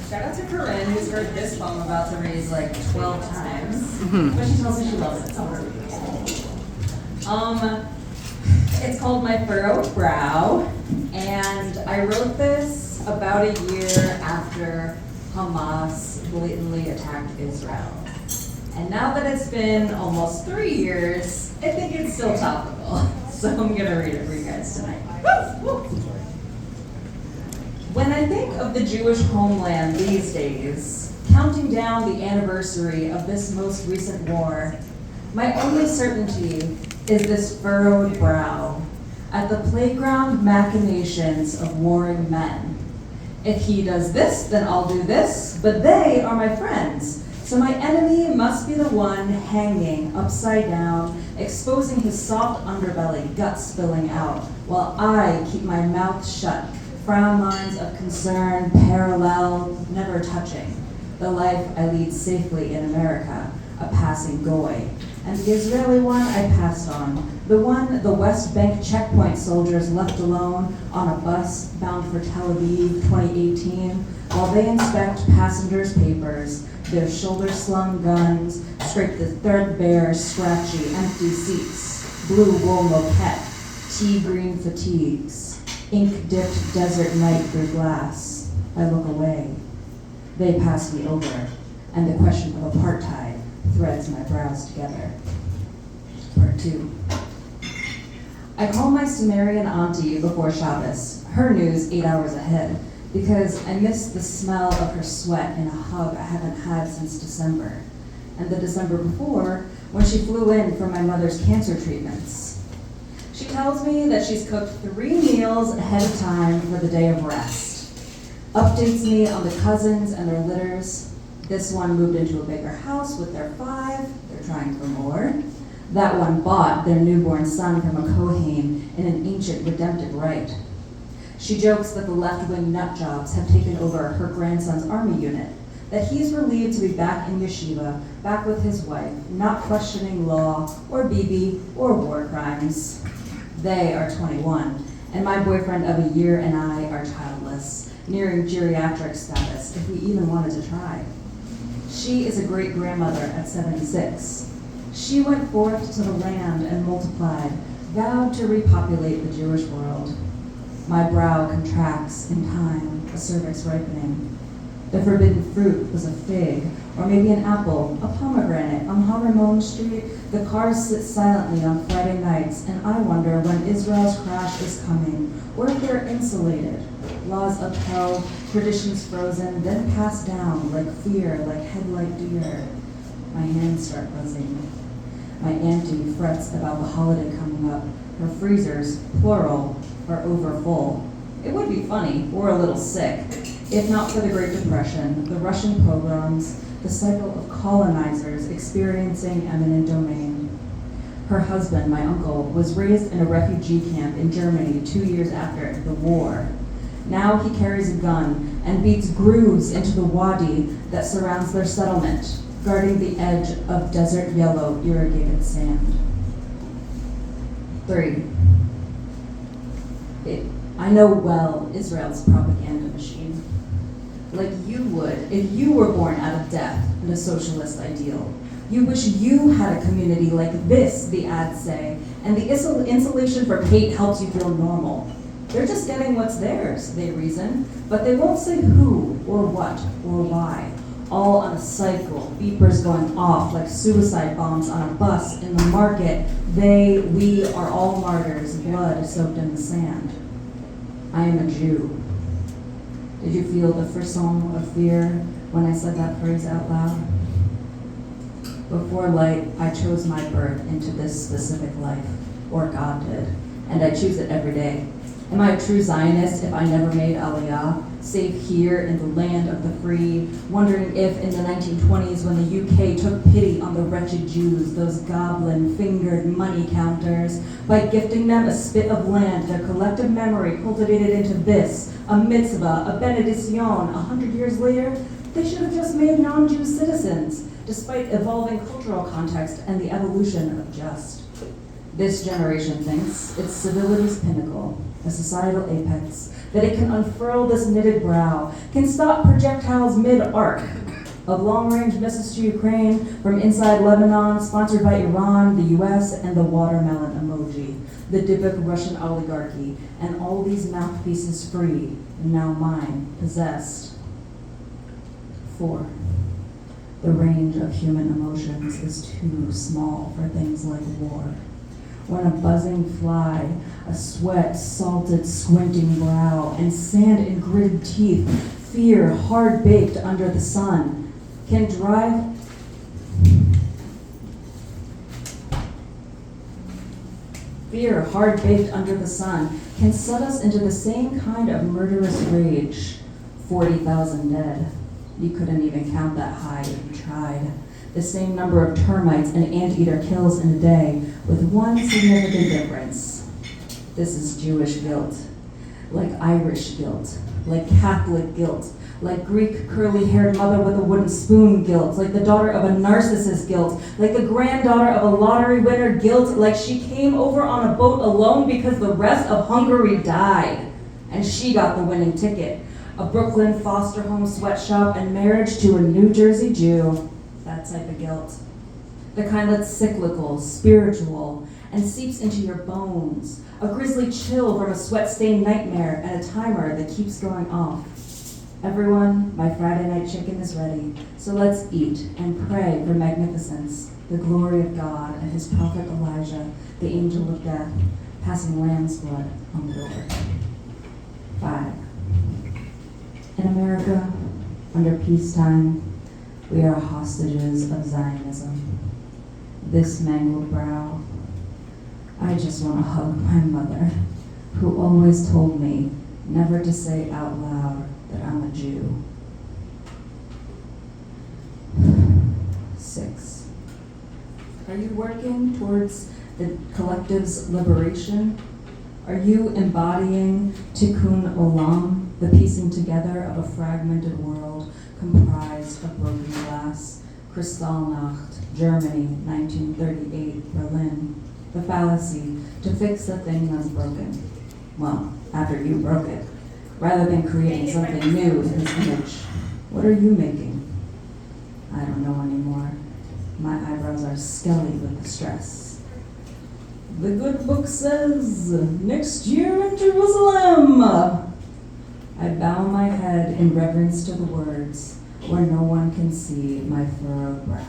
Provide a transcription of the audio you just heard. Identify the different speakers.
Speaker 1: Shout out to Corinne, who's heard this poem about to raise like 12 times. But she tells me she loves it, so I'm gonna read it. It's called My Furrowed Brow, and I wrote this about a year after Hamas blatantly attacked Israel. And now that it's been almost 3 years, I think it's still topical. So I'm gonna read it for you guys tonight. Woo! When I think of the Jewish homeland these days, counting down the anniversary of this most recent war, my only certainty is this furrowed brow at the playground machinations of warring men. If he does this, then I'll do this, but they are my friends. So my enemy must be the one hanging upside down, exposing his soft underbelly, guts spilling out, while I keep my mouth shut, frown lines of concern, parallel, never touching. The life I lead safely in America, a passing goy. And the Israeli one I passed on, the one the West Bank checkpoint soldiers left alone on a bus bound for Tel Aviv 2018, while they inspect passengers' papers, their shoulder-slung guns scrape the threadbare, scratchy, empty seats, blue wool moquette, tea-green fatigues, ink-dipped desert night through glass. I look away. They pass me over, and the question of apartheid threads my brows together. Part 2. I call my Sumerian auntie before Shabbos, her news 8 hours ahead, because I missed the smell of her sweat in a hug I haven't had since December, and the December before, when she flew in for my mother's cancer treatments. She tells me that she's cooked 3 meals ahead of time for the day of rest, updates me on the cousins and their litters. This one moved into a bigger house with their 5, they're trying for more. That one bought their newborn son from a Kohen in an ancient redemptive rite. She jokes that the left-wing nutjobs have taken over her grandson's army unit, that he's relieved to be back in yeshiva, back with his wife, not questioning law or Bibi or war crimes. They are 21, and my boyfriend of a year and I are childless, nearing geriatric status if we even wanted to try. She is a great-grandmother at 76. She went forth to the land and multiplied, vowed to repopulate the Jewish world. My brow contracts in time, a cervix ripening. The forbidden fruit was a fig, or maybe an apple, a pomegranate. On Harimon Street, the cars sit silently on Friday nights, and I wonder when Israel's crash is coming, or if they're insulated. Laws upheld, traditions frozen, then passed down like fear, like headlight deer. My hands start buzzing. My auntie frets about the holiday coming up. Her freezers, plural, are overfull. It would be funny, or a little sick, if not for the Great Depression, the Russian pogroms, the cycle of colonizers experiencing eminent domain. Her husband, my uncle, was raised in a refugee camp in Germany 2 years after the war. Now he carries a gun and beats grooves into the wadi that surrounds their settlement, guarding the edge of desert yellow irrigated sand. 3. I know well Israel's propaganda machine. Like you would if you were born out of death and a socialist ideal. You wish you had a community like this, the ads say, and the insulation from hate helps you feel normal. They're just getting what's theirs, they reason, but they won't say who or what or why. All on a cycle, beepers going off like suicide bombs on a bus in the market. We are all martyrs, blood soaked in the sand. I am a Jew. Did you feel the frisson of fear when I said that phrase out loud? Before light, I chose my birth into this specific life, or God did, and I choose it every day. Am I a true Zionist if I never made Aliyah, safe here in the land of the free, wondering if in the 1920s when the UK took pity on the wretched Jews, those goblin-fingered money counters, by gifting them a spit of land, their collective memory cultivated into this, a mitzvah, a benediction, 100 years later, they should have just made non-Jew citizens, despite evolving cultural context and the evolution of just. This generation thinks it's civility's pinnacle, a societal apex, that it can unfurl this knitted brow, can stop projectiles mid-arc of long-range missiles to Ukraine from inside Lebanon, sponsored by Iran, the US, and the watermelon emoji, the Dybbuk Russian oligarchy, and all these mouthpieces free, and now mine, possessed. 4. The range of human emotions is too small for things like war. When a buzzing fly, a sweat, salted, squinting brow, and sand and gritted teeth, fear hard-baked under the sun, can drive fear hard-baked under the sun, can set us into the same kind of murderous rage. 40,000 dead. You couldn't even count that high if you tried. The same number of termites an anteater kills in a day, with one significant difference. This is Jewish guilt, like Irish guilt, like Catholic guilt, like Greek curly-haired mother with a wooden spoon guilt, like the daughter of a narcissist guilt, like the granddaughter of a lottery winner guilt, like she came over on a boat alone because the rest of Hungary died, and she got the winning ticket. A Brooklyn foster home sweatshop and marriage to a New Jersey Jew. That type of guilt. The kind that's cyclical, spiritual, and seeps into your bones. A grisly chill from a sweat-stained nightmare and a timer that keeps going off. Everyone, my Friday night chicken is ready, so let's eat and pray for magnificence, the glory of God and his prophet Elijah, the angel of death, passing lamb's blood on the door. 5. In America, under peacetime, we are hostages of Zionism. This mangled brow. I just want to hug my mother, who always told me never to say out loud that I'm a Jew. 6. Are you working towards the collective's liberation? Are you embodying tikkun olam, the piecing together of a fragmented world comprised of broken glass? Kristallnacht, Germany, 1938, Berlin. The fallacy to fix the thing that's broken. Well, after you broke it, rather than creating something new in his image. What are you making? I don't know anymore. My eyebrows are skelly with the stress. The good book says, next year in Jerusalem. I bow my head in reverence to the words, where no one can see my furrowed brow.